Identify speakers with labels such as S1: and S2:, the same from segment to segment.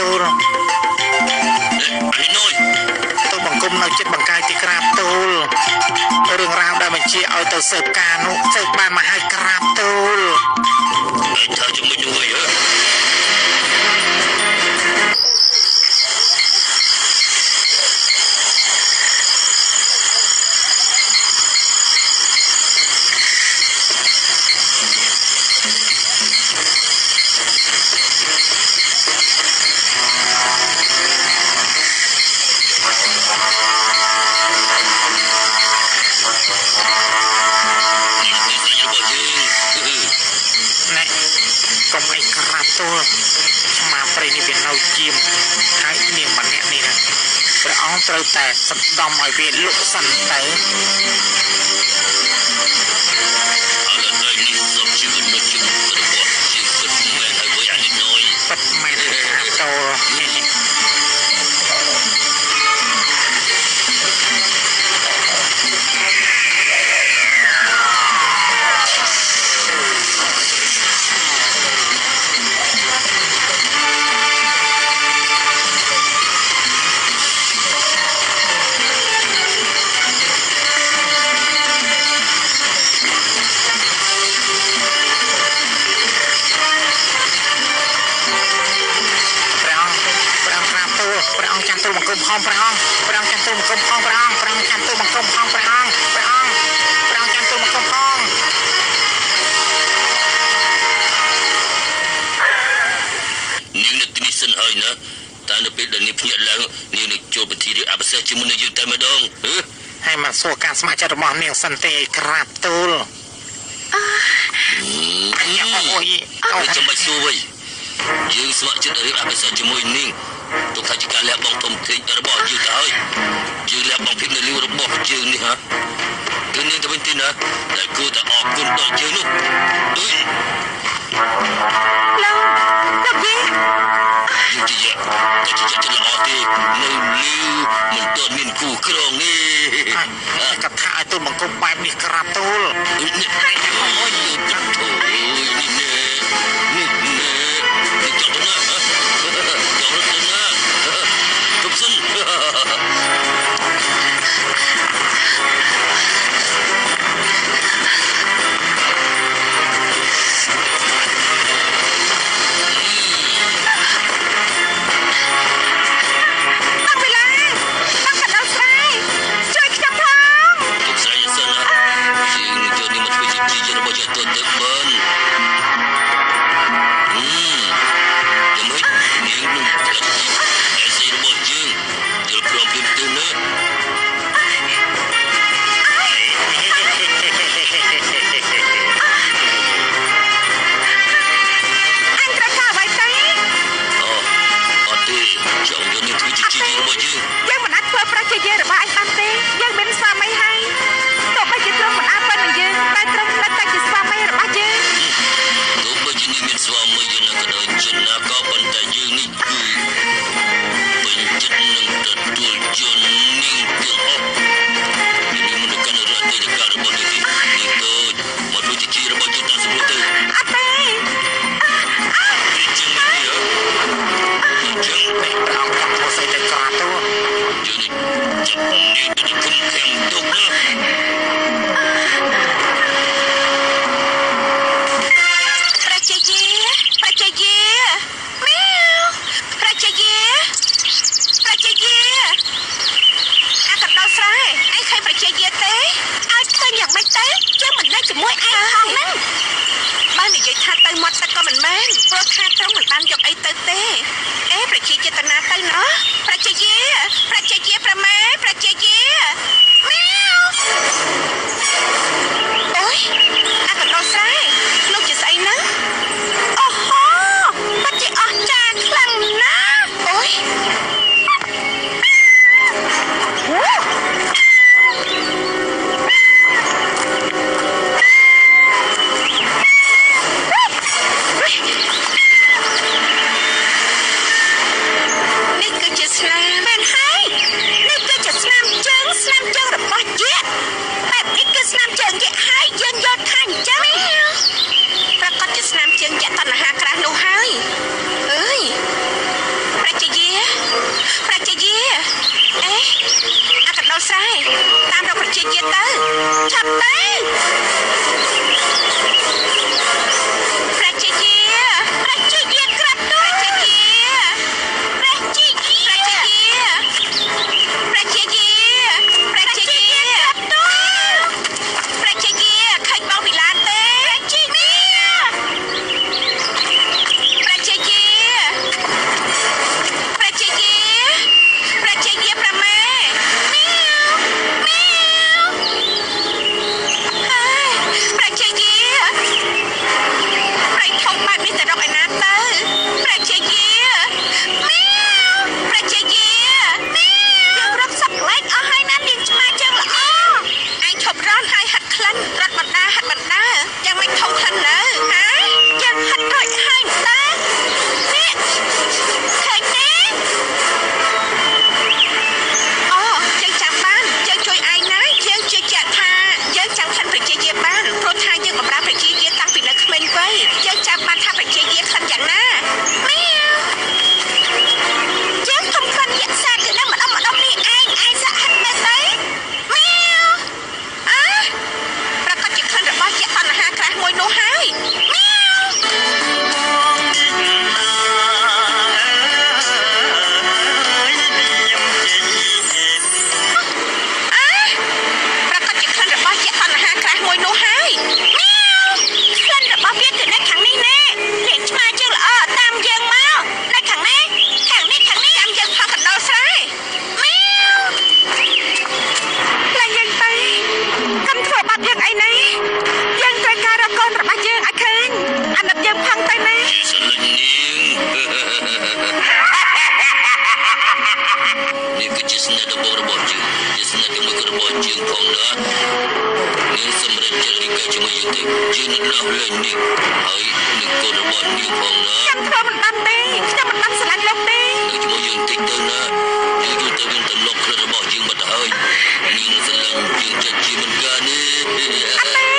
S1: ទូល
S2: នេះណយ
S1: ទៅបង្គំនៅចិត្តបង្កាយទីក្រាបទូលរឿងរ៉ាវដែលបញ្ជាឲ្យទៅស៊ើបការនោះស៊ើបបានមកឲ្យក្រាបទូល
S2: ថាជាមួយជួយត្រូវតែសម្ដំឲ្យវាលុកសិនទៅឥឡូវនេះសុំជឿនៅជិតរបស់ជាពិតមែនហើយវិញអានេះណយពិតមែនតោព្រះអង្គចាន់ទូបង្គំផងព្រះអង្គព្រះអង្គចាន់ទូបង្គំផងព្រះអង្គព្រះអង្គព្រះអង្គចាន់ទូបង្គំផងនាងនៅទីនេះសិនហើយណាតែនៅពេលដែលនាងភ្ញាក់ឡើងនាងនឹងចូលពិធីរៀបអភិសេកជាមួយនឹងយើងតែម្ដងហើយមកសួរការស្ម័គ្រចិត្តរបស់នាងសិនទេក្រាបទូលអូយចាំបាច់សួរវិញយើងស្ម័គ្រចិត្តរៀបអភិសេកជាមួយនាងទុកថាជាការលះបង់ធំធេងរបស់យើងទៅហើយយើងលះបង់ភាពនៅលីវរបស់យើងនេះហ៎គឺនាងទៅវិញទីណាដែលគួរតែអរគុណដល់យើងនោះលោកយាយជាល្អទេនៅលីវមិនទាន់មានគូក្រងនេះកថាឲ្យទូលបង្គំបែបនេះក្រាបទូលអូយនេះ
S3: យើងមានស្វាមីហើយទោះបីជាទ្រង់មិនអើប៉ុននឹងយើងតែទ្រង់នៅតែជាស្វាមីរបស់យើង ហើយហាត់ក្លិនរត់បណ្ដាហាត់បណ្ដាយ៉ាងមិនធំក្លិននៅហាយ៉ាងហាត់រួចហើយតានេះឃើញទេអូយើងចាំបានយើងជួយឯងណាយើងជឿជាក់ថាយើងចាំក្លិនប្រជាយាបានព្រោះថាយើងបម្រើប្រជាយាតាំងពីនៅក្មេងវ័យយើងចាំបានថាប្រជាយាក្លិនយ៉ាងណាមីយើងធំក្លិនយក្សសាគឺនឹងម្ដុំនេះឯងសាក់ហិតមែនទេមីប្រកាសជាក្លិនរបស់យក្សតណ្ហាក្រាស់មួយនោះហើយមីប្រកាសជាក្លិនរបស់យក្សតណ្ហាក្រាស់មួយនោះហើយមីក្លិនរបស់វាគឺនៅខាងនេះណែលេងឆ្មាជើងល្អតាមយើងមកនៅខាងនេះខាងនេះចាំយើងផកកណ្ដោស្រែមីឡើងយើងទៅកុំធ្វើបាត់យើងអីណាយើងត្រូវការរកកូនរបស់យើងឲ្យឃើញអាណិតយើងផឹងទៅណា
S2: ស្រឡាញ់នាងនេះគឺជាស្នេហ៍របស់យើងជាស្នេហ៍ជាមួយកូនរបស់យើងផងណានាងសម្រេចចិត្តរីកជាមួយយើងទៅយើងនឹងដោះលែងនាងហើយនឹងកូនរបស់នាងផងណា
S3: ខ្ញុំធ្វើមិនបានទេខ្ញុំមិនបានស្រឡាញ់លោកទេ
S2: នៅជាមួយយើងតិចទៅណាយើងទៅវិញទៅលោកខ្លួនរបស់យើងបាត់ហើយនាងស្រឡាញ់យើងចិត្តជាមិនកានេះ
S3: អត់ទេ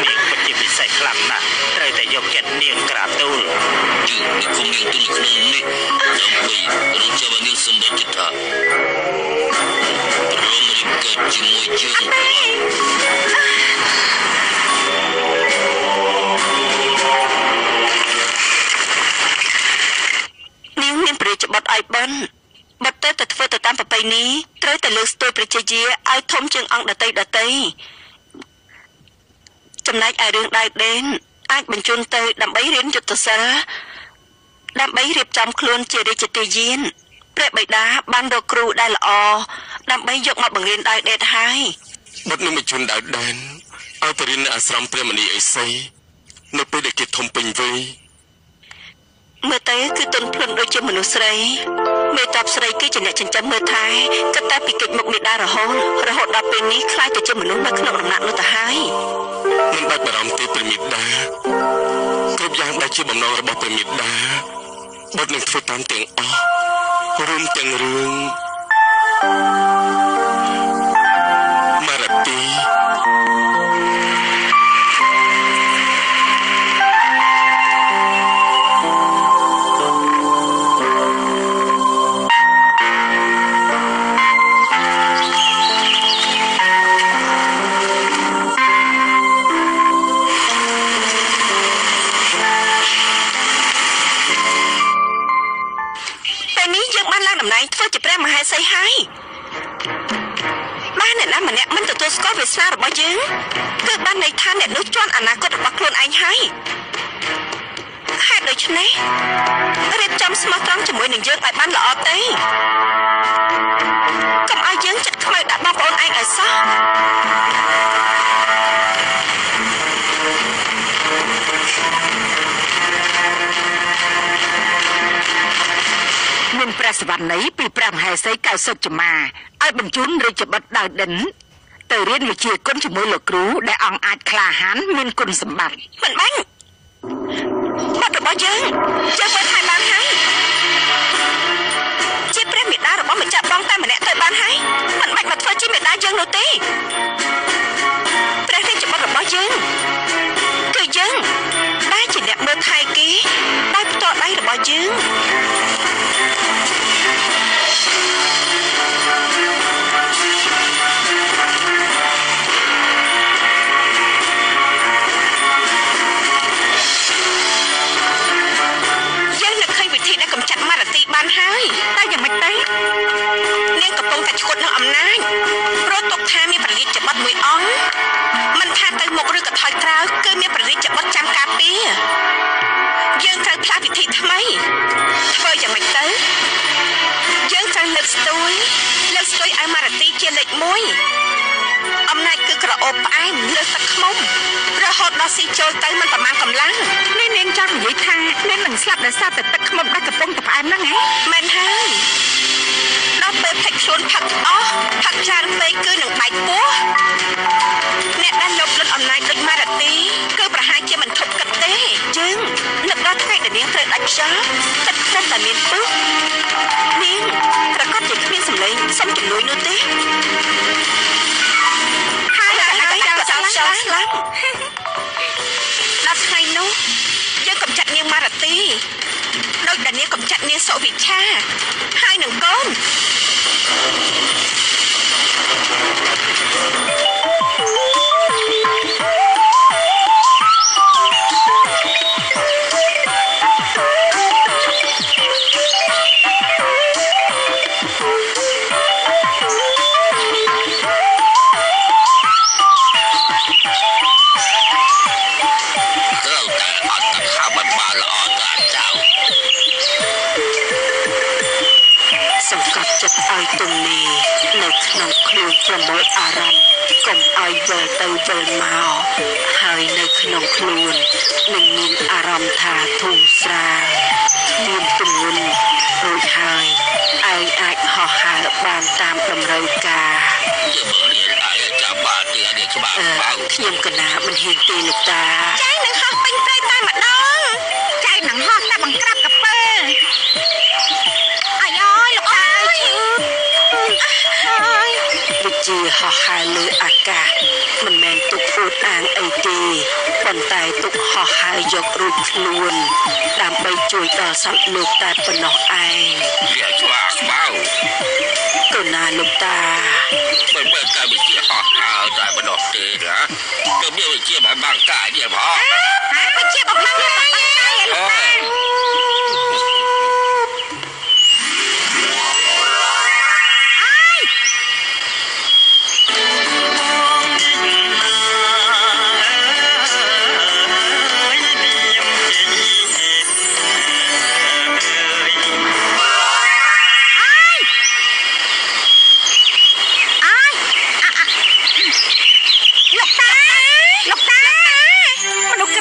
S1: នាងពិតជាពិសេសខ្លាំងណាស់ត្រូវតែយកចិត្តនាងក្រាបទូល
S2: យើងនឹងគុំនាងទូលក្នុងនេះដើម្បីរងចាំនាងសម្រេចចិត្តថាព្រមរីកជាមួយយើង
S3: នាងមានព្រះរាជបុត្រឲ្យបិណ្ឌបុត្រទៅធ្វើទៅតាមប្រពៃណីត្រូវតែលើកស្ទួយប្រជាជាឲ្យធំជាងអង្គដតីចំណែកឯរឿងដៃដេនអាចបញ្ជូនទៅដើម្បីរៀនយុទ្ធសាស្ត្រដើម្បីរៀបចំខ្លួនជារាជទាយានព្រះបិតាបានរកគ្រូដែលល្អដើម្បីយកមកបង្រៀនដៃដេនហើយ
S4: បុត្រនឹងបញ្ជូនដៃដេនឲ្យទៅរៀននៅអាស្រមព្រះមនីអេសីនៅពេលដែលគេធំពេញវ័យ
S3: មើលទៅគឺទុនភ្លុនដូចជាមនុស្សស្រីមេតាប់ស្រីគឺជាអ្នកចិញ្ចឹមមើលថែគិតតែពីកិច្ចមុខមេដារហូតដល់ពេលនេះខ្លាចទៅជាមនុស្សនៅក្នុងដំណាក់នោះទៅហើយ
S4: មិនបាច់បារម្ភទេព្រះមេដាគ្រប់យ៉ាងដែលជាបំណងរបស់ព្រះមេដាបុត្រនឹងធ្វើតាមទាំងអស់រួមទាំងរឿងម៉ារ៉ាទី
S3: ធ្វើជាព្រះមហេសីហើយបានអ្នកណាម្នាក់មិនទទួលស្គាល់វាសនារបស់យើងគឺបានន័យថាអ្នកនោះជន់អនាគតរបស់ខ្លួនឯងហើយហេតុដូច្នេះរៀបចំស្មោះត្រង់ជាមួយនឹងយើងឲ្យបានល្អទៅកុំឲ្យយើងចិត្តខ្មៅដាក់បងប្អូនឯងឲ្យសោះ
S5: មានព្រះសវណ្ណីពីព្រះមហេសីកៅសុចមាឲ្យបញ្ជូនរាជបុត្រដៅដិនទៅរៀនវិជ្ជាគុណជាមួយលោកគ្រូដែលអង្គអាចក្លាហានមានគុណសម្បត្តិ
S3: មិនបាញ់បាត់របស់យើងមើលថែបានហើយជាព្រះមេដារបស់ម្ចាស់បងតែម្នាក់ទៅបានហើយមិនបាច់មកធ្វើជាមេដាយើងនោះទេព្រះរាជបុត្ររបស់យើងគឺយើងដែលជាអ្នកមើលថែគេដោយផ្ទាល់ដៃរបស់យើងបានហើយតែយ៉ាងម៉េចទៅនាងកំពុងតែឈួតនឹងអំណាចព្រោះទុកថាមានព្រះរាជបុត្រមួយអង្គមិនថាទៅមុខឬក៏ថយក្រោយគឺមានព្រះរាជបុត្រចាំការពារយើងត្រូវផ្លាស់វិធីថ្មីធ្វើយ៉ាងម៉េចទៅយើងត្រូវលើកស្ទួយឲ្យម៉ារ៉ាទីជាលេខ1អំណាចគឺក្រអូបផ្អែមលើទឹកខ្មុំរហូតដល់ស៊ីចូលទៅមិនប្រមាណកម្លាំង
S5: នេះនាងចង់និយាយថានាងនឹងស្លាប់ដោយសារតែទឹកខ្មុំដែលកំពុងតែផ្អែមហ្នឹងហ៎
S3: មែនហើយដល់ពេលផឹកខ្លួនផឹកអស់ផឹកច្រើនពេកគឺនឹងបែកពោះ ចាទឹកចិត្តតែមានពឹសនាងប្រកាសជាគ្មានសម្លេងសុំជំនួយនោះទេហើយចៅស្លាប់ដល់ថ្ងៃនោះយើងកំចាត់នាងម៉ារ៉ាទីដោយដែលនាងកំចាត់នាងសុវិឆាហើយនឹងកូនឲ្យទុំនីនៅក្នុងខ្លួនប្រមូលអារម្មណ៍កុំឲ្យវិលទៅវិលមកហើយនៅក្នុងខ្លួននឹងមានអារម្មណ៍ថាធូរស្រាលមានទម្ងន់រួចហើយឯងអាចហោះហើរបានតាមតម្រូវការខ្ញុំកណាមិនហ៊ានទេលោកតាចៃនឹងហោះពេញព្រៃតែម្ដងចៃនឹងហោះតែបង្ក្រាបកាពើអាយអើយលោកតាវិជាហោះហើរលើអាកាសមិនមែនទុកអួតអាងអីទេប៉ុន្តែទុកហោះហើរយករូបខ្លួនដើម្បីជួយដល់សត្វលោកតែប៉ុណ្ណោះឯងវាឆ្លាតបៅកូនណាលោកតាមិនមែនតែវិជាហោះហើរតែប៉ុណ្ណោះទេណាទៅមានវិជាបំបាំងកាយទៀតផងវិជាបំបាំងកាយលោកតាក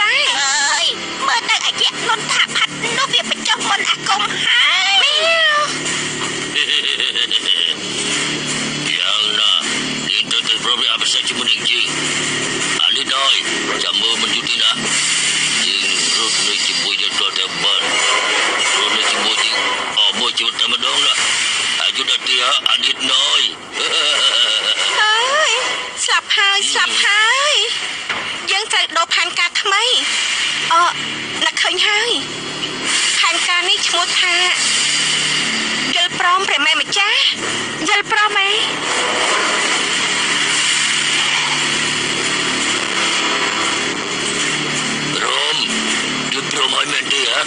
S3: ដែរអើយមើលទៅអាយៈនន់ថាផាត់នោះវាបញ្ចុះមុនអាកុងហើយ
S2: យ៉ាងណានាងទៅប្រពៃអបិសេជាមួយនឹងយើងអានេះដល់ចាំមើលមិនយុតិណាយើងរត់នៅជាមួយយើងទៅតែបានរត់នៅជាមួយយើងអបមួយជីវិតតែម្ដងណាអាយុដល់ទីអានេះណយ
S3: អើយស្លាប់ហើយយើងត្រូវដូរផែនការថ្មីនឹកឃើញហើយផែនការនេះឈ្មោះថាយល់ព្រមព្រះមេម្ចាស់យល់ព្រមអី
S2: ព្រមឲ្យមែនទេហ៎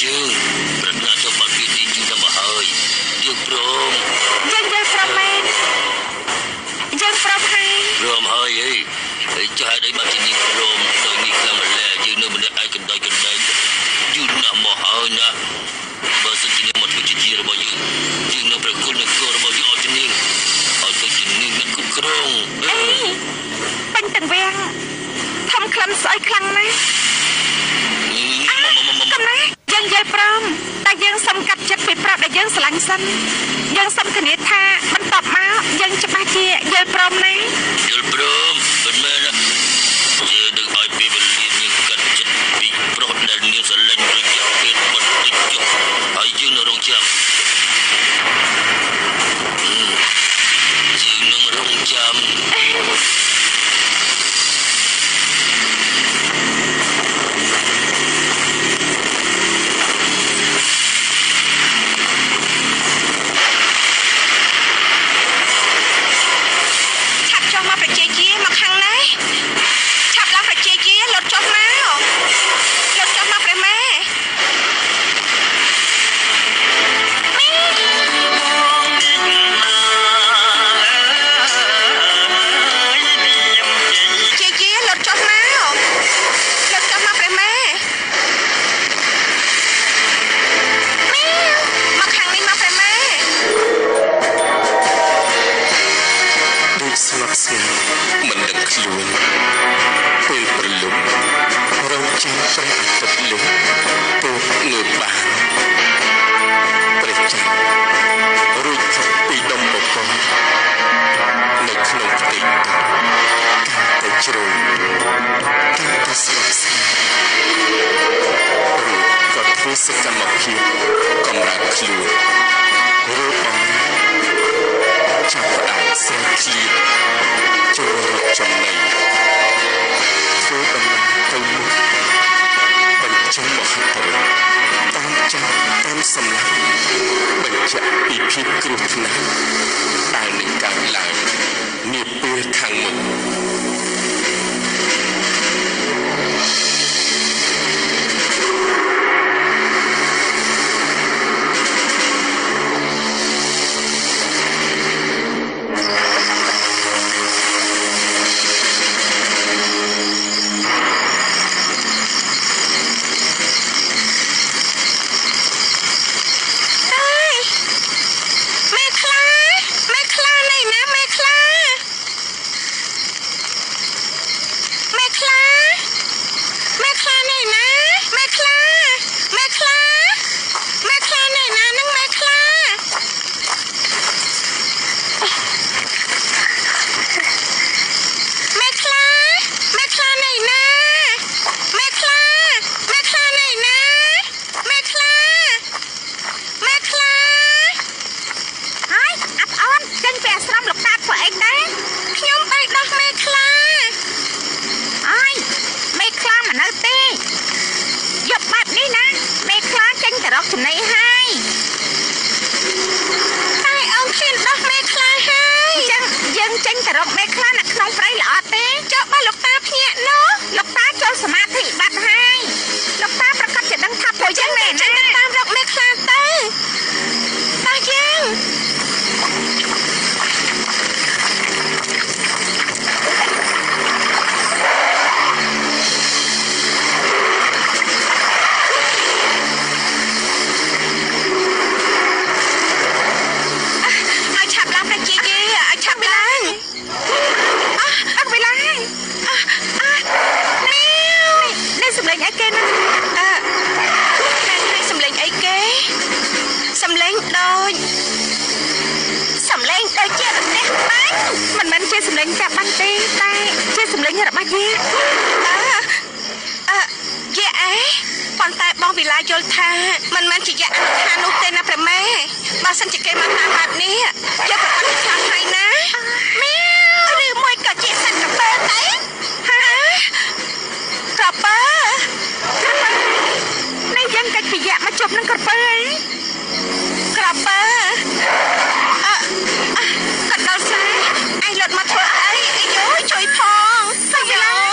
S2: យើងប្រាថ្នាចង់បានពីទីជួនមកហើយយើងព្រម
S3: យើងយល់ព្រមមែនយើងព្រមហើយ
S2: ហើយចាស់អីមកជានេះព្រមដោយនេះខ្លាំងម្ល៉េះយើងនៅម្នាក់ឯងកណ្ដៃយូរណាស់មកហើយណាបើសិនជាមកធ្វើជារបស់យើងនៅប្រគល់នៅគោរបស់យើងអត់ជំនាញឲ្យទៅជំនាញនឹងគ្រប់គ្រង
S3: ពេញទាំងវាំងធំក្លឹមស្អុយខ្លាំងណាស់កំណាយើងយល់ព្រមតែយើងសុំកាត់ចិត្តពីប្រាប់ដែលយើងស្រឡាញ់សិនយើងសុំធានាថាបន្ទាប់មកយើងច្បាស់ជាយល់ព្រមណា
S2: យល់ព្រមមិនមែនយើងនឹងឲ្យពីវេលានាងកាត់ចិត្តពីប្រុសដែលនាងស្រឡាញ់រយៈពេលបន្តិចចុះហើយយើងនៅរងចាំយើងនឹងរងចាំ
S4: មិនដឹងខ្លួនពេលព្រលឹមរងចាំព្រះអាទិត្យលុះពោលងើបបានព្រះច័ន្ទរួចផុតពីដុំបបរនៅក្នុងផ្ទៃទឹកកាន់តែជ្រៅកាន់តែស្ងប់ស្ងាត់រួចក៏ធ្វើសកម្មភាពកម្រើកខ្លួនរួចចាប់ផ្ដើមស្រែកឃ្លាចូលរកចំណីធ្វើដំណើរទៅមុខបញ្ចេញមហិទ្ធិឫទ្ធិតាមចាប់តាមសម្លាប់បញ្ជាក់ពីភាពគ្រោះថ្នាក់ដែលនឹងកើតឡើងនាពេលខាងមុខ
S5: មិនមែនជាសម្លេងចាក់បាត់ទេតែជាសម្លេងរបស់យា
S3: យាអេប៉ុន្តែបងវិឡាយល់ថាមិនមែនជាយាអនុថានោះទេណាព្រះម៉ែបើសិនជាគេមកតាមបែបនេះយាប្រកាសខ្លាំងហើយណាមីឬមួយក៏ជាសត្វក្រពើទៅក្រពើ
S5: នេះយើងកិច្ចពីយាមកជប់នឹងក្រពើអី
S3: ក្រពើកណ្ដោស្អាឯងលុតមកធ្វើអីយោជួយផងយោ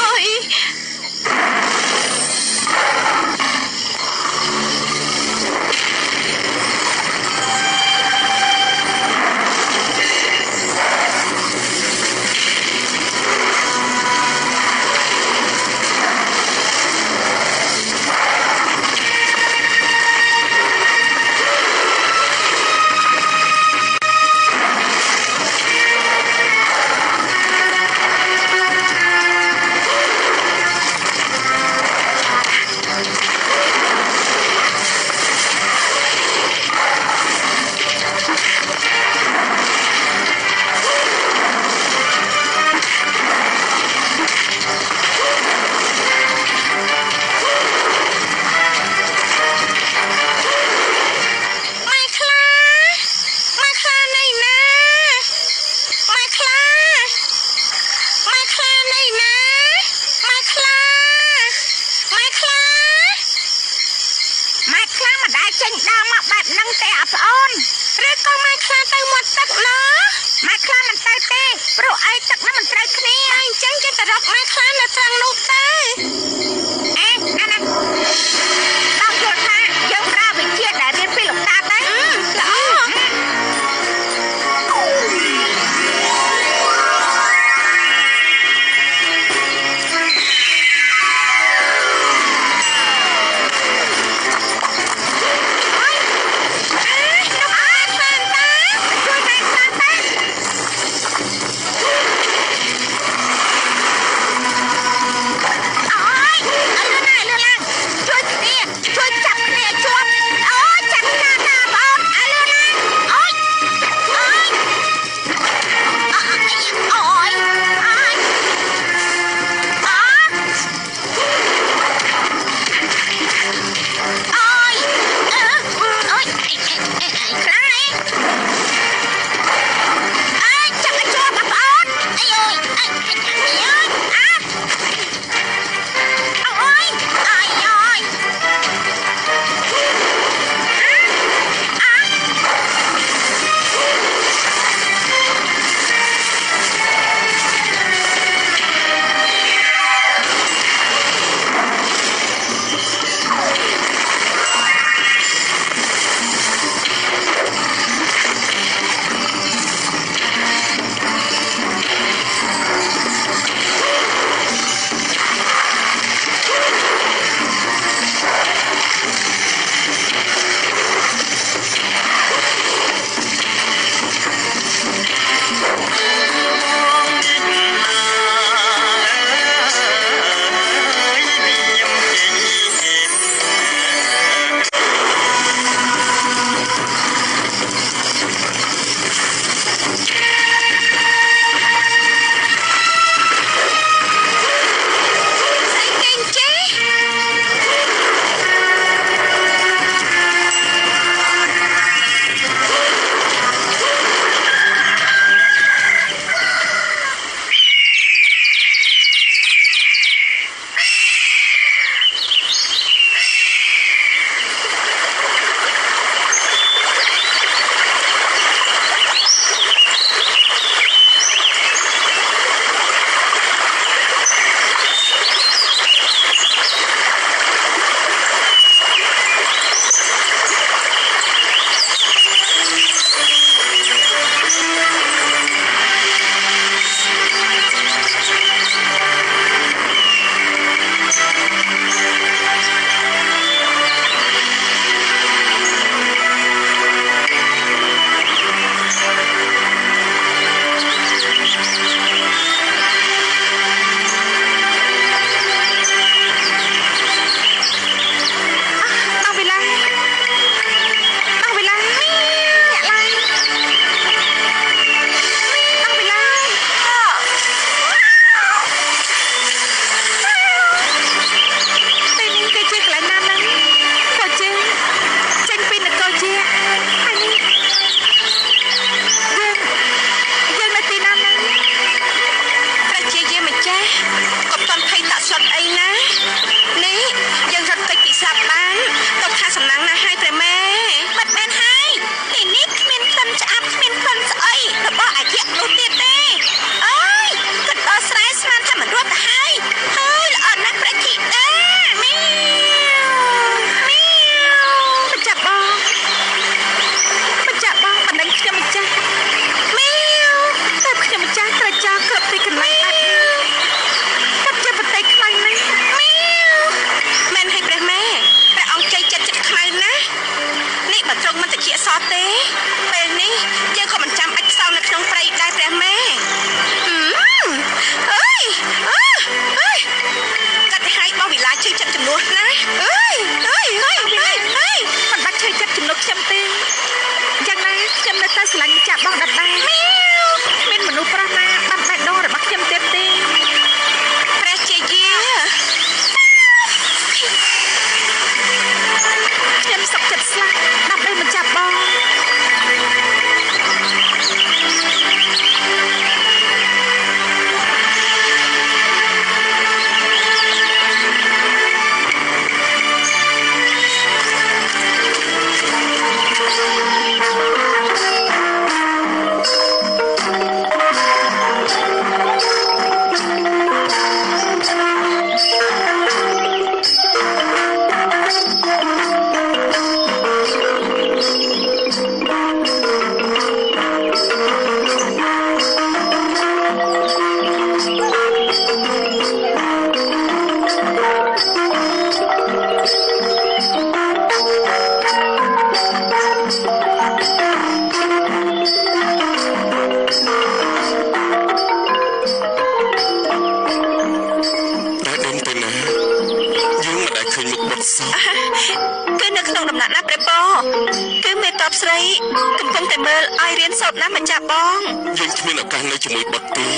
S3: ឲ្យរៀនសូត្រណាម្ចាស់បង
S4: យើងគ្មានឱកាសនៅជាមួយបុត្រទេ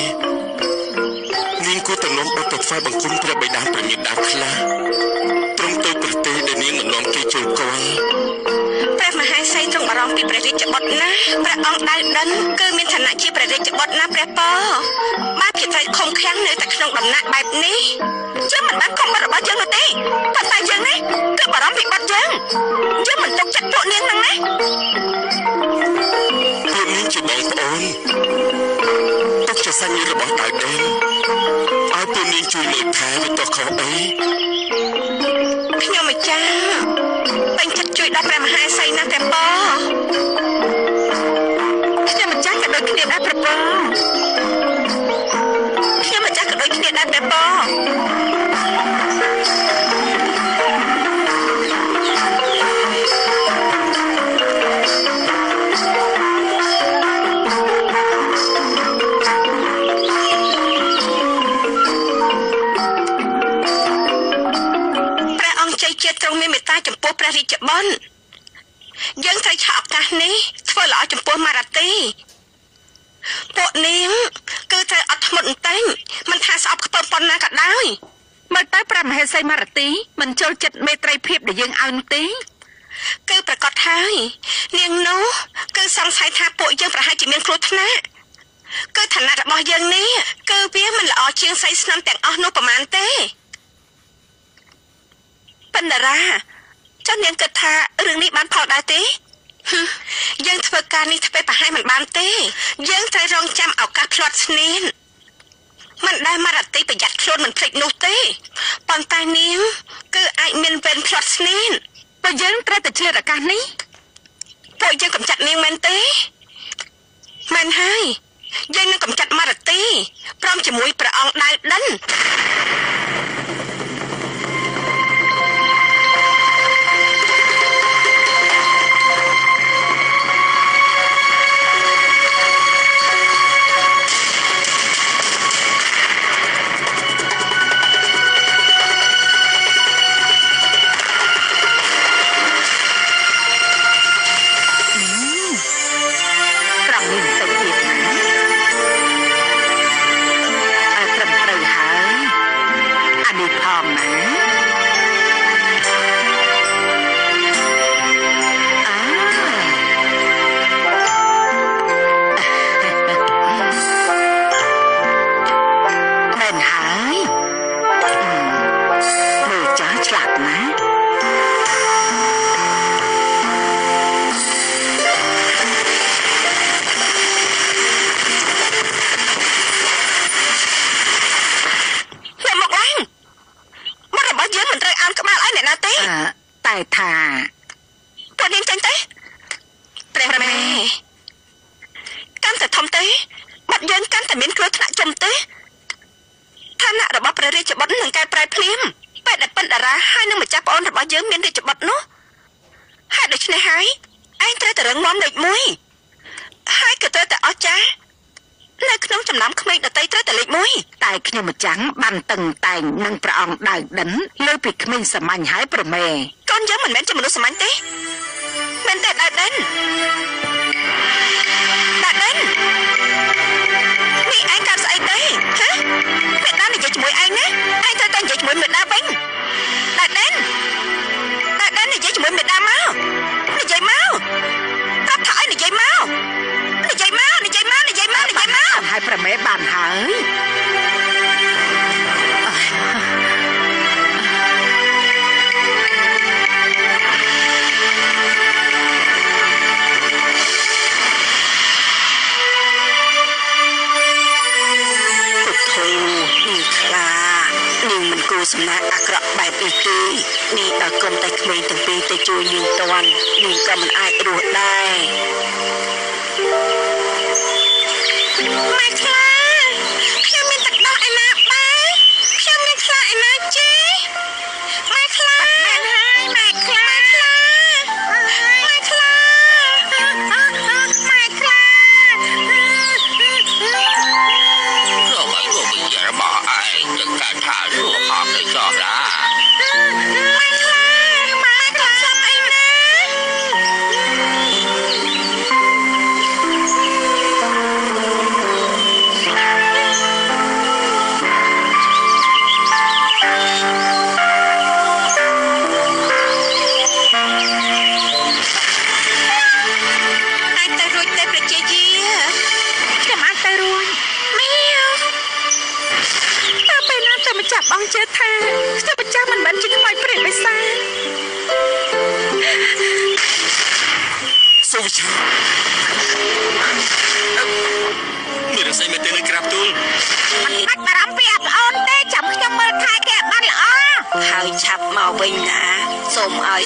S4: នាងគួរតែនាំបុត្រទៅថ្វាយបង្គំព្រះបិតាព្រះមាតាខ្លះត្រង់ទៅប្រទេសដែលនាងមិននាំគេចូលគាល់
S3: ព្រះមហាក្សត្រីទ្រង់បារម្ភពីព្រះរាជបុត្រណាព្រះអង្គដៅដិនគឺមានឋានៈជាព្រះរាជបុត្រណាព្រះពរបើជាត្រូវខំខាំងនៅតែក្នុងដំណាក់បែបនេះយើងមិនបានខំបាត់របស់យើងនោះទេប៉ុន្តែយើងណាគឺបារម្ភពីបុត្រយើងមិនទុកចិត្តពួកនាងហ្នឹងណា
S4: ពួកនាងជាបងប្អូនទុកជាសាច់ញាតិរបស់ដៅដិនឲ្យពួកនាងជួយមើលថែវាទៅខុសអី
S3: ខ្ញុំម្ចាស់ពេញចិត្តជួយដល់ព្រះមហាក្សត្រីណាព្រះពរខ្ញុំម្ចាស់ក៏ដូចគ្នាដែរព្រះពរខ្ញុំម្ចាស់ក៏ដូចគ្នាដែរព្រះពរទ្រង់មានមេត្តាចំពោះព្រះរាជបុត្រយើងត្រូវឆក់ឱកាសនេះធ្វើល្អចំពោះមារទីពួកនាងគឺត្រូវអត់ធ្មត់បន្តិចមិនថាស្អប់ខ្ពើមប៉ុណ្ណាក៏ដោយ
S5: មើលទៅព្រះមហេសីមារទីមិនចូលចិត្តមេត្រីភាពដែលយើងឲ្យនោះទេ
S3: គឺប្រកាសហើយនាងនោះគឺសង្ស័យថាពួកយើងប្រហែលជាមានគ្រោះថ្នាក់គឺឋានៈរបស់យើងនេះគឺវាមិនល្អជាងស្រីស្នំទាំងអស់នោះប្រហែលទេបណ្ណារាចុះនាងគិតថារឿងនេះបានផលដែរទេយើងធ្វើការនេះធ្វើប្រហែលមិនបានទេយើងត្រូវរងចាំឱកាសផ្្លាត់ស្នៀនមិនដែលមារទីប្រយ័ត្នខ្លួនមិនភ្លេចនោះទេប៉ុន្តែនាងគឺអាចមានវេនផ្្លាត់ស្នៀន
S5: បើយើងត្រូវតែឆ្លៀតឱកាសនេះ
S3: ពួកយើងកំចាត់នាងមែនទេមែនហើយយើងនឹងកំចាត់មារទីព្រមជាមួយព្រះអង្គដៅដិន
S5: បានតឹងតែងនឹងព្រះអង្គដៅដិនលើពីក្មេងសាមញ្ញហើយប្រមេ
S3: កូនយើងមិនមែនជាមនុស្សសាមញ្ញទេមែនតែដៅដិននេះឯងកាត់ស្អីទេហ៎មេដានិយាយជាមួយឯងណាឯងត្រូវតែនិយាយជាមួយមេដាវិញដៅដិននិយាយជាមួយមេដាមកនិយាយមកប្រាប់ថាឲ្យនិយាយមក
S5: ហើយប្រមេបានហើយ
S3: សំណាក់អាក្រក់បែបនេះទេនេះដល់គុំតែក្មេងទាំងពីរទៅជួយនាងតាន់នាងក៏មិនអាចរស់ដែរម៉ែខ្លាខ្ញុំមានទឹកដោះឯណាបែខ្ញុំមានខ្លាឯណាជីម៉ែខ្លាមែនហើយម៉ែខ្លា ជឿថាខ្ញុំម្ចាស់មិនមែនជាខ្មោចព្រាយបិសាច
S1: សុវិឆាមានរស័យមែនទេនៅក្រាបទូល
S3: មិនបាច់បារម្ភពីប្អូនទេចាំខ្ញុំមើលថែគេបានល្អហើយឆាប់មកវិញណាសូមឲ្យ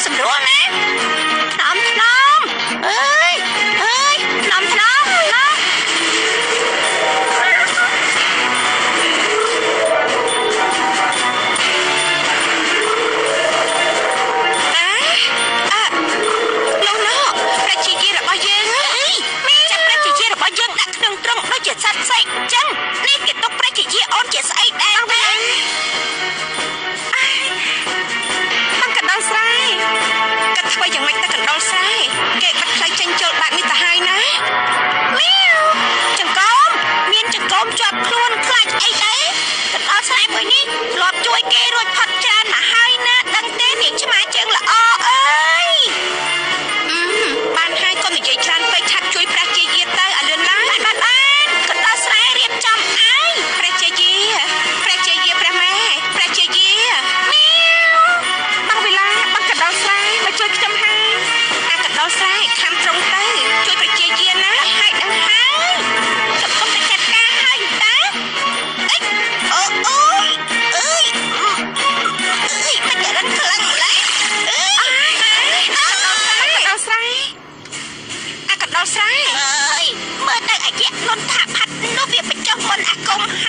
S3: សម្រាប់ល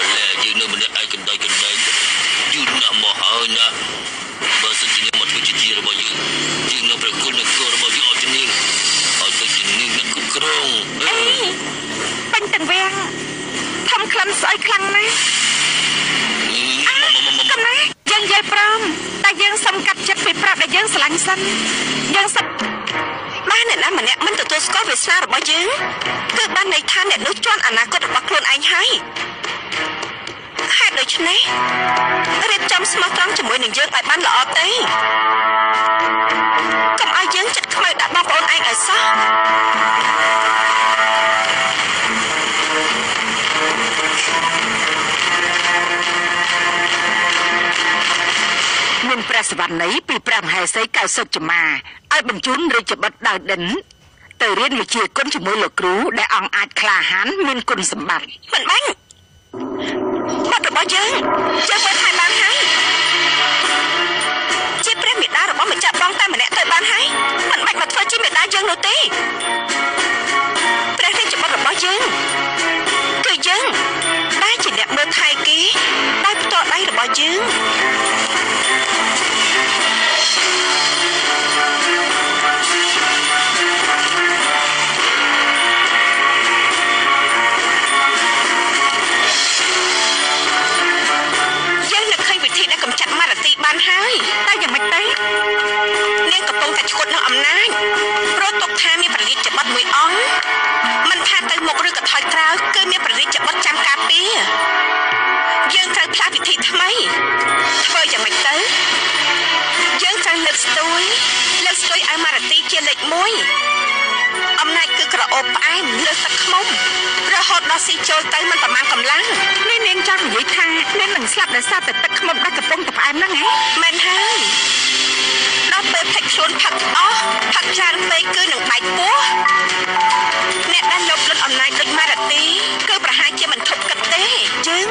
S3: ្អ
S2: បើសិនជា
S5: យើងស្រឡាញ់សិនយើងសិន
S3: បានអ្នកណាម្នាក់មិនទទួលស្គាល់វាសនារបស់យើងគឺបានន័យថាអ្នកនោះជន់អនាគតរបស់ខ្លួនឯងហើយហេតុដូច្នេះរៀបចំស្មោះត្រង់ជាមួយនឹងយើងឲ្យបានល្អទេកុំឲ្យយើងចិត្តខ្មៅដាក់បងប្អូនឯងឲ្យសោះ
S5: មានព្រះសវណ្ណីពីព្រះមហេសី90ចមាឲ្យបញ្ជូនរាជបុត្រដៅដិនទៅរៀនវិជ្ជាគុណជាមួយលោកគ្រូដែលអង្គអាចក្លាហានមានគុណសម្បត្តិ
S3: មិនបាញ់បាត់របស់យើងមើលថែបានហើយជាព្រះមេដារបស់ម្ចាស់បងតែម្នាក់ទៅបានហើយមិនបាច់មកធ្វើជាមេដាយើងនោះទេព្រះរាជបុត្ររបស់យើងគឺយើងដែលជាអ្នកមើលថែគេដោយផ្ទាល់ដៃរបស់យើងកម្ចាត់មារទីបានហើយតែយ៉ាងម៉េចទៅនាងកំពុងតែឈួតនឹងអំណាចព្រោះទុកថាមានព្រះរាជបុត្រមួយអង្គមិនថាទៅមុខឬក៏ថយក្រោយគឺមានព្រះរាជបុត្រចាំការពារយើងត្រូវផ្លាស់វិធីថ្មីធ្វើយ៉ាងម៉េចទៅយើងត្រូវលើកស្ទួយឲ្យមារទីជាលេខ1អំណាចគឺក្រអូបផ្អែមលើទឹកខ្មុំរហូតដល់ស៊ីចូលទៅមិនប្រមាណកម្លាំង
S5: នេះនាងចង់និយាយថានាងនឹងស្លាប់ដោយសារតែទឹកខ្មុំដែលកំពុងតែផ្អែមហ្នឹងហ៎
S3: មែនហើយដល់ពេលផឹកខ្លួនផឹកអស់ផឹកច្រើនពេកគឺនឹងបែកពោះអ្នកដែលលុបលុតអំណាចដូចមារទីគឺប្រហែលជាមិនធប់គិតទេយើង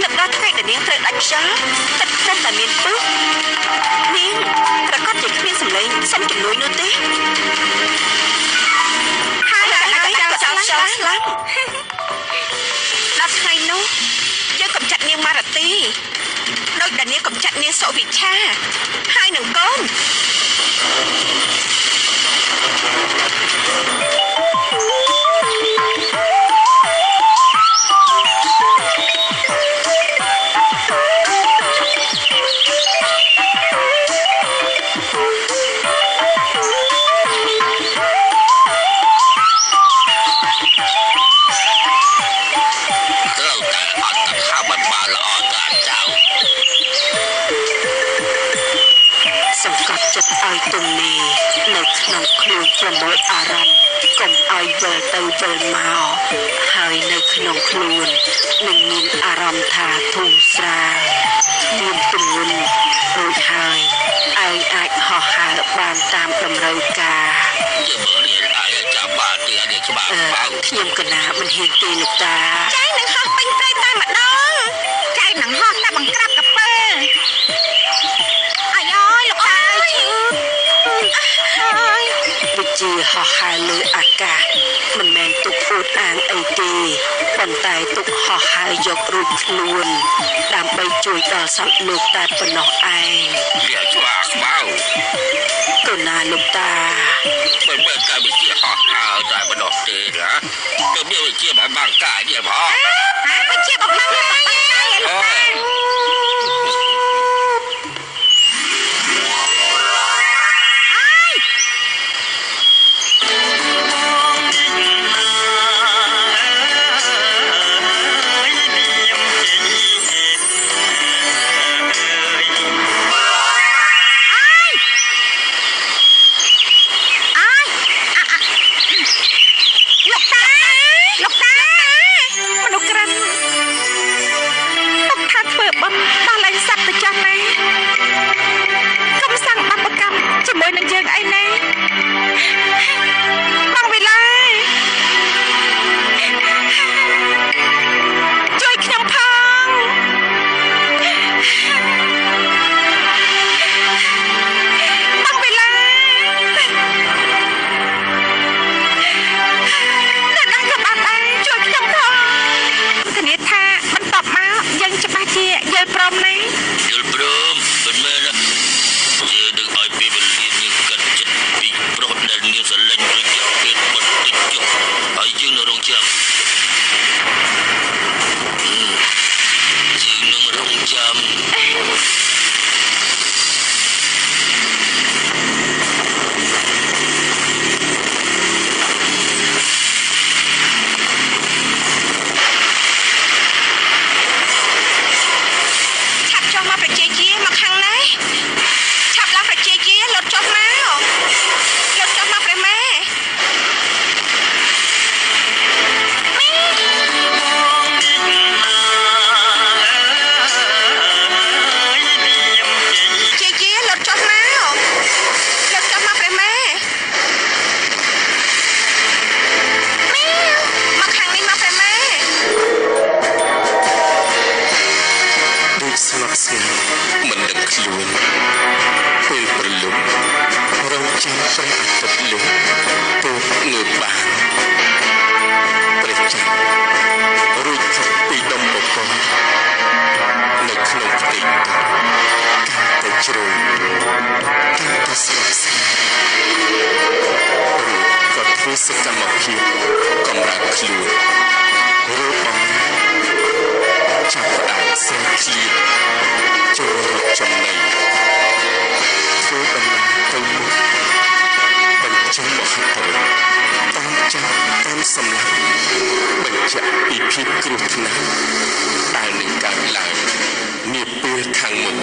S3: នឹកដល់ថ្ងៃដែលនាងត្រូវដាច់ខ្យល់ទឹកខ្មុំតែមានពុះនាងប្រកាសជាគ្មានសម្លេងសុំជំនួយនោះទេចោលស្លាប់ដល់ថ្ងៃនោះយើងកំចាត់នាងមារទីដោយដែលនាងកំចាត់នាងសុវិឆាហើយនឹងកូនឲ្យទំនេរនៅក្នុងខ្លួនប្រមូលអារម្មណ៍កុំឲ្យវិលទៅវិលមកហើយនៅក្នុងខ្លួននឹងមានអារម្មណ៍ថាធូរស្រាលមានទម្ងន់រួចហើយឯងអាចហោះហើរបានតាមតម្រូវការ
S2: ចាំបានទីនេះច្បាស់
S3: ខ្ញុំកណាមិនហ៊ានទេលោកតា
S5: ចៃនឹងហោះពេញព្រៃតែម្ដងចៃនឹងហោះតែបង្ក្រាបកពើ
S3: វិជាហោះហើរលើអាកាសមិនមែនទុកអួតអាងអីទេប៉ុន្តែទុកហោះហើរយករួចខ្លួនដើម្បីជួយដល់សត្វលោកតែប៉ុណ្ណោះឯង
S2: វាច្បាស់បៅ
S3: ទៅណាលោកតា
S2: មិនមែនតែវិជាហោះហើរតែប៉ុណ្ណោះទេណាទៅមានវិជាបាំងកាយនេះផង
S5: វិជាបំផ្លាញបាំងកាយ
S3: នឹងយើងអីណាបងវិឡាជួយខ្ញុំផងបងវិឡាអ្នកដឹងក៏បានដែរជួយខ្ញុំផងគ្នាថាបន្តមកយើងច្បាស់ជាយល់ព្រមណា
S2: យល់ព្រមមិនមែនយើងនឹងឲ្យពេលវេលានេះកាត់ចិត្ត
S4: ចាំព្រះអាទិត្យលិះពោលងើបបានព្រះច័ន្ទរួចផុតពីដុំបកងនៅក្នុងផ្ទៃទឹកកាន់តែជ្រៅកាន់តែស្ងប់ស្ងាត់រួចក៏ធ្វើសកម្មភាពកម្រើកខ្លួនរួចបំចាប់ផ្ដើមស្រែកឃ្លានចូលរកចំណីធ្វើដំណើរទៅមុខបញ្ចេញមហត្ថរតាមចាប់តាមសម្លាប់បញ្ជាក់ពីភាពគ្រោះថ្នាក់ដែលនឹងកើតឡើងនាពេលខាងមុខ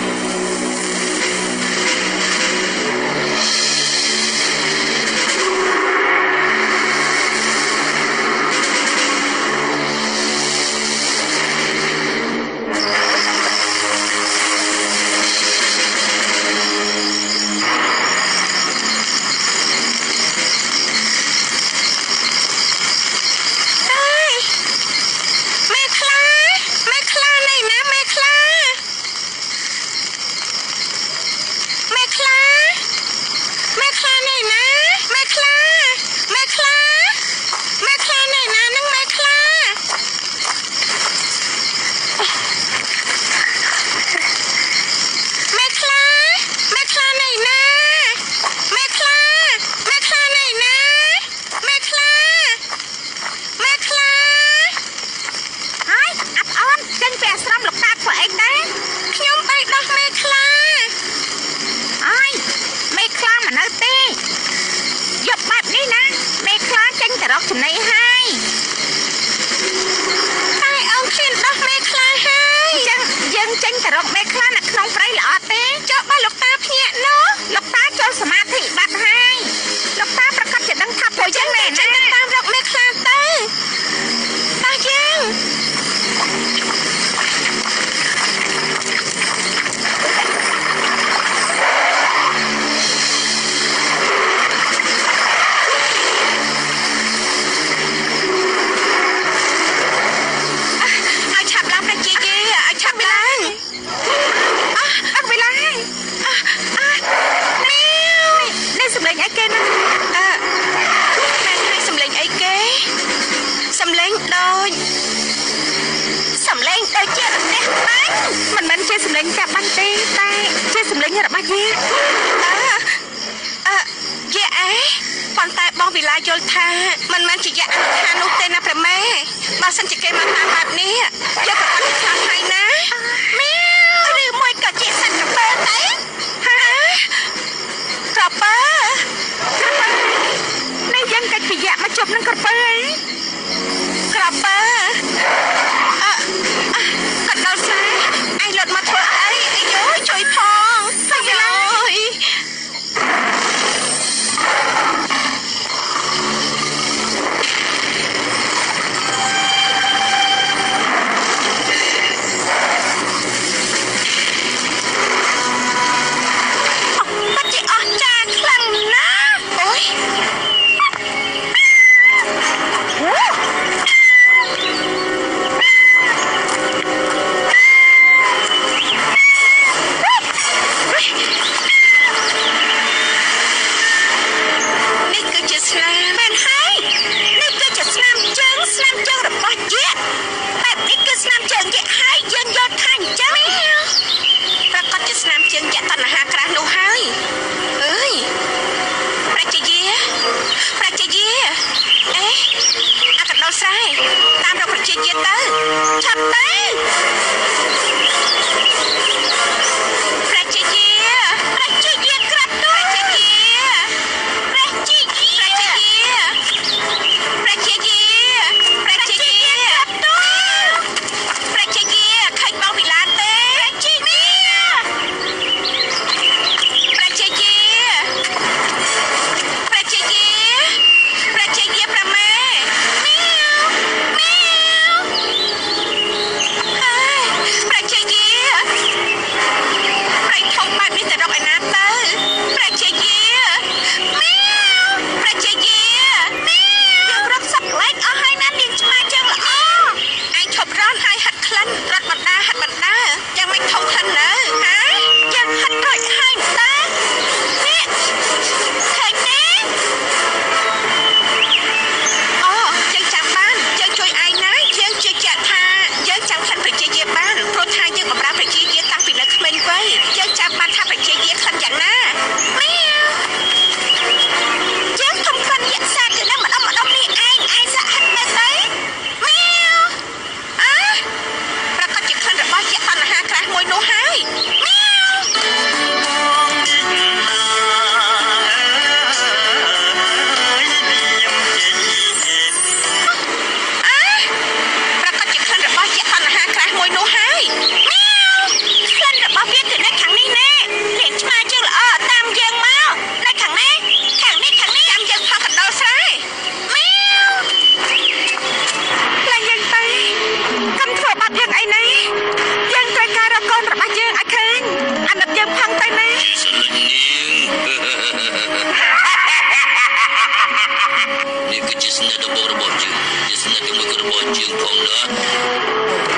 S2: ជាងផងណា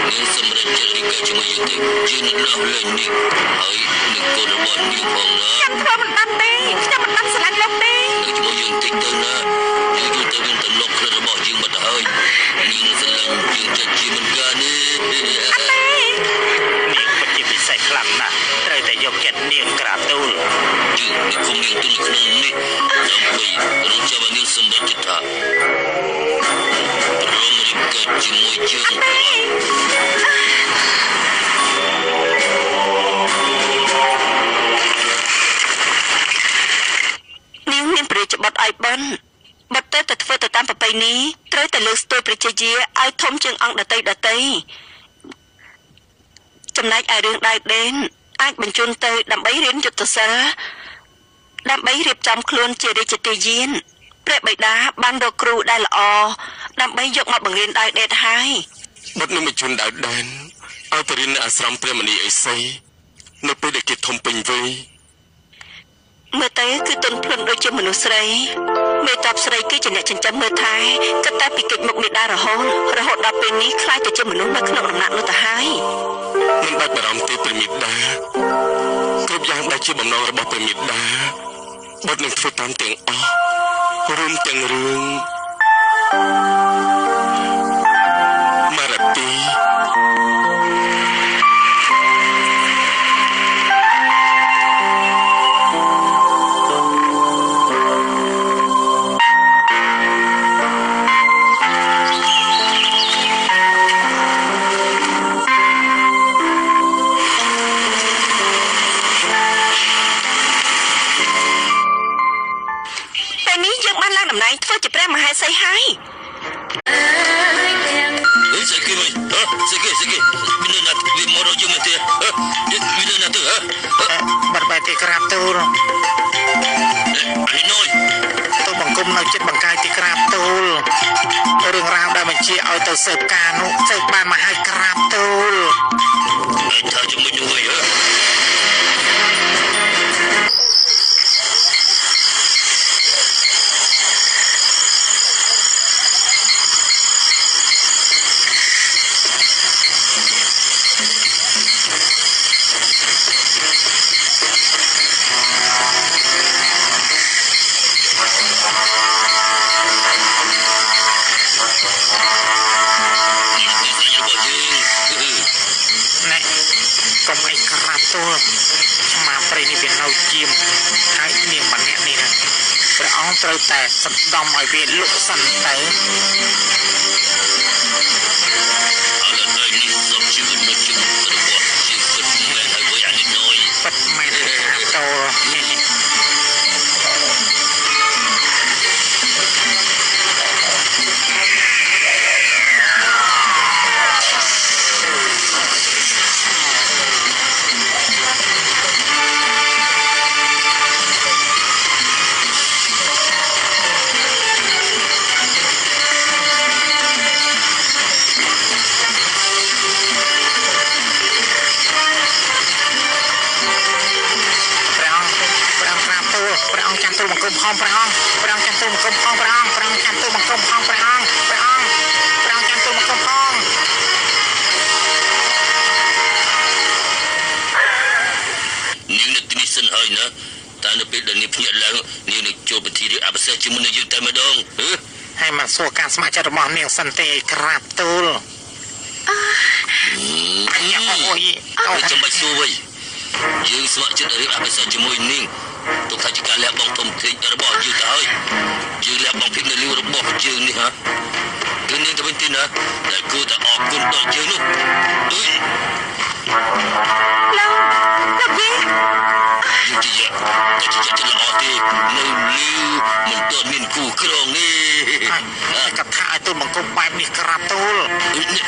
S2: នាងសម្រេចចិត្តរីកជាមួយយើងទៅយើងនឹងដោះលែងនាងហើយនឹងកូនរបស់នាងផងណា
S3: ខ្ញុំធ្វើមិនបានទេខ្ញុំមិនបានស្រឡាញ់លោកទេ
S2: នៅជាមួយយើងតិចទៅណាយើងយល់ទៅវិញទៅលោកខ្លួនរបស់យើងបាត់ហើយនាងស្រឡាញ់យើងចិត្តជាមិនកានេះ
S1: នាងពិតជាពិសេសខ្លាំងណាស់ត្រូវតែយកចិត្តនាងក្រាបទូល
S2: យើងនឹងគុំនាងទូលក្នុងនេះដើម្បីរងចាំនាងសម្រេចចិត្តថាព្រមរីកជាមួយយើង
S3: នាងមានព្រះរាជបុត្រឲ្យបិណ្ឌបុត្រទៅធ្វើទៅតាមប្រពៃណីត្រូវតែលើកស្ទួយប្រជាជាឲ្យធំជាងអង្គដតីចំណែកឲ្យរឿងដៃដេនអាចបញ្ជូនទៅដើម្បីរៀនយុទ្ធសាស្ត្រដើម្បីរៀបចំខ្លួនជារាជទាយានព្រះបិតាបានរកគ្រូដែលល្អដើម្បីយកមកបង្រៀនដៃដេនហើយ
S4: បុត្រនឹងបញ្ជូនដៃដេនឲ្យទៅរៀននៅអាស្រមព្រះមនីអេសីនៅពេលដែលគេធំពេញវ័យ
S3: មើលទៅគឺទុនភ្លុនដូចជាមនុស្សស្រីមេតបស្រីគឺជាអ្នកចិញ្ចឹមមើលថែគិតតែពីកិច្ចមុខមេដារហូតដល់ពេលនេះខ្លាចទៅជាមនុស្សនៅក្នុងដំណាក់នោះទៅហើយ
S4: មិនបាច់បារម្ភទេព្រះមេដាគ្រប់យ៉ាងដែលជាបំណងរបស់ព្រះមេដាបុត្រនឹងធ្វើតាមទាំងអស់រួមទាំងរឿងមារទី
S3: ធ្វើជាព្រះមហេសីហើយ
S2: ស្គីវិញស្គីមានណាត់វិមរយមទេមានណាត់ទៅ
S1: បាត់បែរទីក្រាបទូល
S2: អីណយ
S1: ទៅបង្គំនៅចិត្តបង្កាយទីក្រាបទូលរឿងរ៉ាវដែលបញ្ជាឲ្យទៅស៊ើបការនោះស៊ើបបានមកឲ្យក្រាបទូល
S2: ឯងថាជាមួយនោះវិញ
S1: ត្រូវតែសម្ដំឲ្យវាលុកសិនទៅ
S2: ឥឡូវនេះសុំជីវិតនៅជិតរបស់ជាពិតមែនហើយវិញអានេះណយ
S1: ពិតមែនតោព្រះអង្គចាំទូបង្គំផងព្រះអង្គព្រះអង្គចាំទូបង្គំផងព្រះអង្គព្រះអង្គចាំទូបង្គំផង
S2: នាងនៅទីនេះសិនហើយណាតែនៅពេលដែលនាងភ្ញាក់ឡើងនាងនឹងចូលពិធីរៀបអភិសេកជាមួយនឹងយើងតែម្ដង
S1: ហើយមកសួរការស្ម័គ្រចិត្តរបស់នាងសិនទេក្រាបទូល
S2: អូយចាំបាច់សួរវិញយើងស្ម័គ្រចិត្តរៀបអភិសេកជាមួយនាងទុកថាជាការលះបង់ធំធេងរបស់យើងទៅហើយយើងលះបង់ភាពនៅលីវរបស់យើងនេះហាគឺនាងទៅវិញទីណាដែលគួរតែអរគុណដល់យើងនោះ
S3: លោកយី
S2: យើងជាល្អទេនៅលីវមិនទាន់មានគូក្រងនេះ
S1: កថាឲ្យទូបង្គំបែបនេះក្រាបទូល
S2: អូយនេះ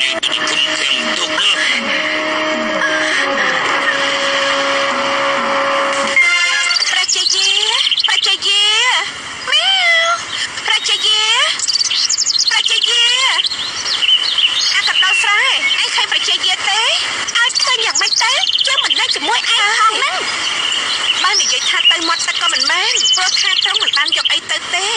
S2: គុំខាំទុកណា
S3: ប្រជាជាម៉ែប្រជាជាអាកណ្ដោស្រែឯងឃើញប្រជាជាទេឲ្យឃើញយ៉ាងម៉េចទៅយើងមិននៅជាមួយឯងផងហ្នឹងបាននិយាយថាទៅមាត់ទឹកក៏មិនមែនព្រោះថាត្រង់មិនបានយកអីទៅទេ